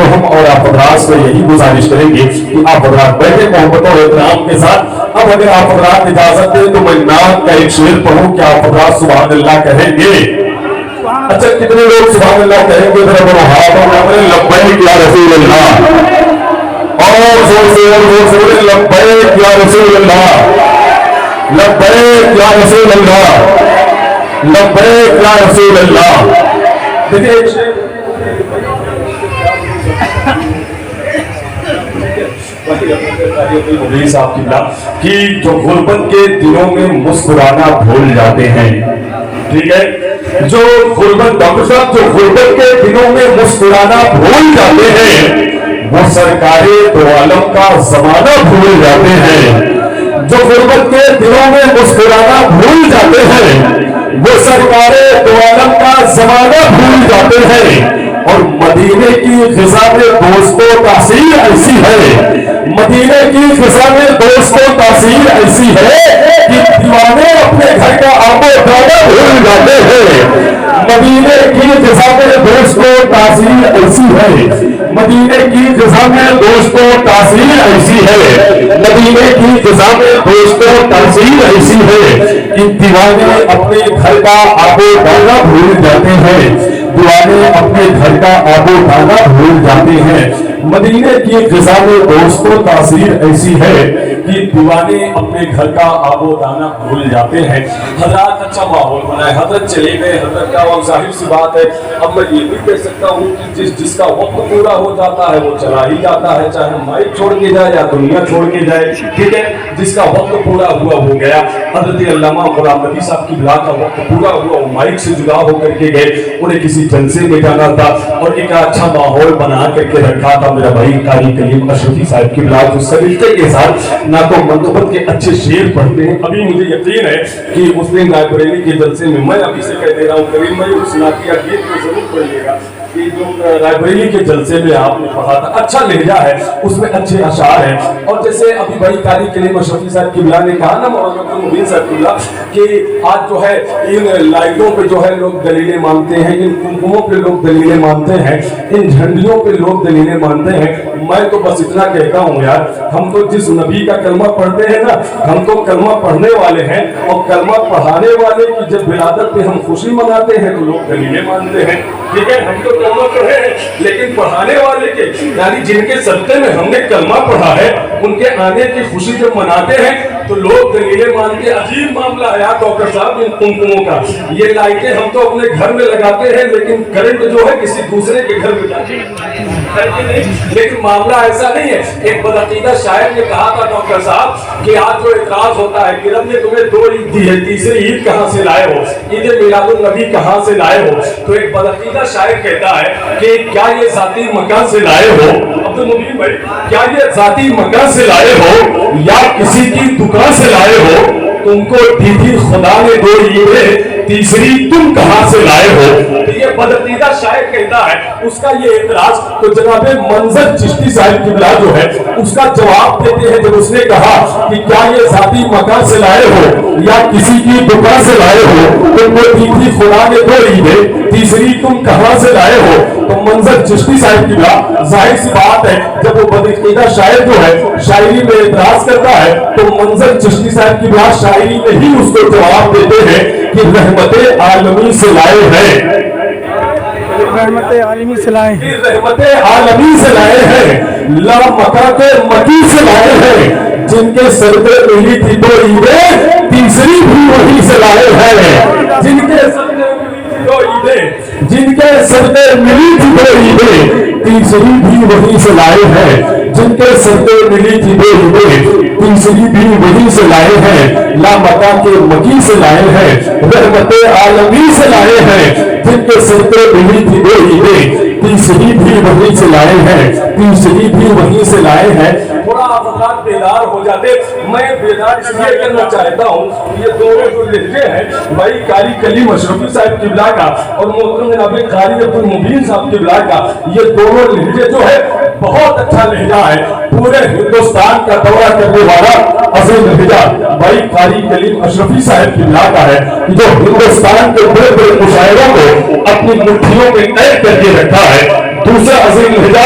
تو ہم اور آپ حضرات سے یہی گزارش کریں گے کہ آپ حضرات بیٹھے محبت اور احترام کے ساتھ. اب اگر آپ حضرات اجازت دیں تو میں نعت کا ایک شعر پڑھوں کہ آپ حضرات سبحان اللہ کہیں گے. اچھا کتنے لوگ سبحان اللہ کہیں گے؟ ذرا بڑو ہاتھ لبیک یا رسول اللہ, اور زور سے لبیک یا رسول اللہ, لبیک یا رسول اللہ, لبیک یا رسول اللہ. دیکھیے مولوی صاحب کی کہ جو غربت کے دنوں میں مسکرانا بھول جاتے ہیں, ٹھیک ہے, جو غربت ڈاکٹر صاحب جو غربت کے دنوں میں مسکرانا بھول جاتے ہیں وہ سرکار دو عالم کا زمانہ بھول جاتے ہیں. جو غربت کے دنوں میں مسکرانا بھول جاتے ہیں وہ سرکار دو عالم کا زمانہ بھول جاتے ہیں. اور مدینے کی فضا میں دوستوں تاثیر ایسی ہے, مدینے کی فضا میں دوستوں تاثیر ایسی ہے کہ دیوانے اپنے گھر کا آب و دانا بھول جاتے ہیں. مدینے کی فضا میں دوستوں تاثیر ایسی ہے, مدینے کی فضا میں دوستوں تاثیر ایسی ہے, مدینے کی فضا میں دوستوں تاثیر ایسی ہے کہ دیوانے اپنے گھر کا آب و دانا بھول جاتے ہیں, دیوانے اپنے گھر کا آب و دانا بھول جاتے ہیں. مدینے کی فضا میں دوستوں تاثیر ایسی ہے کہ دیوانے اپنے گھر کا آب و دانا بھول جاتے ہیں. حضرات اچھا ماحول بنائے, حضرت چلے گئے, حضرت کا وقت ظاہر سی بات ہے. اب میں یہ بھی کہہ سکتا ہوں کہ جس کا وقت پورا ہو جاتا ہے وہ چلا ہی جاتا ہے, چاہے مائک چھوڑ کے جائے یا دنیا چھوڑ کے جائے, ٹھیک ہے. جس کا وقت پورا ہوا ہو گیا. حضرت علامہ غلام نبی صاحب کی بلا کا وقت پورا ہوا, وہ مائک سے جدا ہو کر کے گئے, انہیں کسی جلسے میں جانا تھا اور ایک اچھا ماحول بنا کر کے رکھا تھا میرا بھائی قاری کلیم اشرفی صاحب کی بلا, جو سلیقے کے ساتھ نہ تو منقبت کے اچھے شعر پڑھتے ہیں. ابھی مجھے یقین ہے کہ مسلم رائے کے جلسے میں ابھی سے کہہ دے رہا ہوں, کریم بھائی اس نعتیہ گیت کو ضرور پڑھیے گا کہ جو رائے بریلی کے جلسے میں آپ نے پڑھا تھا. اچھا لہجہ ہے, اس میں اچھے اشعار ہیں. اور جیسے ابھی بھائی قاری کلیم اشرفی صاحب کی بلا نے کہا نا مولانا مبین صاحب کی بلا کہ آج جو ہے ان لائٹوں پہ جو ہے لوگ دلیلیں مانتے ہیں, ان کمکموں پہ لوگ دلیلیں مانتے ہیں, ان جھنڈیوں پہ لوگ دلیلیں مانتے ہیں. میں تو بس اتنا کہتا ہوں یار, ہم تو جس نبی کا کلمہ پڑھتے ہیں نا, ہم تو کلمہ پڑھنے والے ہیں, اور کلمہ پڑھانے والے کی جب ولادت پہ ہم خوشی مناتے ہیں تو لوگ دلیلیں مانتے ہیں, ٹھیک ہے. ہم تو کلمہ پڑھے ہیں, لیکن پڑھانے والے کے یعنی جن کے صدقے میں ہم نے کلمہ پڑھا ہے ان کے آنے کی خوشی جب مناتے ہیں تو لوگ دلیلیں مان کے. عجیب معاملہ ہے ڈاکٹر صاحب ان کمکموں کا. یہ لائٹیں ہم تو اپنے گھر میں لگاتے ہیں لیکن کرنٹ جو ہے کسی دوسرے کے گھر میں جاتی ہے, لیکن معاملہ ایسا نہیں ہے. ایک بدعقیدہ شاعر نے کہا تھا ڈاکٹر صاحب کہ آج جو اعتراض ہوتا ہے کہ رب نے تمہیں 2 عید دی ہے, تیسری عید کہاں سے لائے ہو, عید میلاد النبی کہاں سے لائے ہو. تو ایک بدعقیدہ شاعر کہتا ہے کہ کیا یہ ذاتی مکان سے لائے ہو عبد المبین بھائی, کیا یہ ذاتی مکان سے لائے ہو یا کسی کی دکان سے لائے ہو. تم کو دی تھی خدا نے 2 عیدیں, تیسری تم کہاں سے لائے ہو. تو یہ بدعقیدہ شاعر کہتا ہے, اس کا یہ اعتراض. تو جناب منظر چشتی صاحب کی بلا جو ہے اس کا جواب دیتے ہیں جب اس نے کہا کہ کیا یہ ذاتی مکان سے لائے ہو یا کسی کی دکان سے لائے ہو. تم کو دی تھی خدا نے 2 عیدیں, تیسری تم کہاں سے لائے ہو. تو منظر چشتی صاحب کی بلا ظاہر سی بات ہے جب وہ بدعقیدہ شاعر جو ہے شاعری میں اعتراض کرتا ہے تو منظر چشتی صاحب کی بلا شاعری میں ہی اس کو جواب دیتے ہیں کہ رحمت عالمی سے لائے ہیں, رحمت عالمی سے لائے ہیں, رحمت عالمی سے لائے ہیں, لا مکہ کے مکی سے لائے ہیں. جن کے سر پہ ملی تھی 2 عیدیں, تیسری بھی وہی سے لائے ہیں. جن کے سر پہ ملی تھی 2 عیدیں, جن کے سر پہ ملی تھی 2 عیدیں, تیسری بھی وہی سے لائے ہیں. جن کے سر پہ ملی تھی 2 عیدیں, تیسری بھی وہی سے لائے ہیں. لا مکہ کے مکی سے لائے ہیں, رحمت عالمی سے لائے ہیں. جن کے سر پہ ملی تھی 2 عیدیں, تیسری بھی وہی سے لائے ہیں, تیسری بھی وہی سے لائے ہیں. تھوڑا آپ حضرات بیدار ہو جاتے. میں بیدار اس لیے کرنا چاہتا ہوں, یہ دونوں جو لہجے ہیں بھائی قاری کلیم اشرفی صاحب کی بلا کا اور محترم جناب قاری عبد المبین صاحب کی بلا کا, یہ دونوں لہجے جو ہے بہت اچھا لہجہ ہے. پورے ہندوستان کا دورہ کرنے والا عظیم لہجہ بھائی قاری کلیم اشرفی صاحب کی بلا کا ہے, جو ہندوستان کے بڑے بڑے مشاعروں کو اپنی مٹھیوں میں قید کر کے رکھا ہے. دوسرا عظیم لہجہ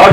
8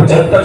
75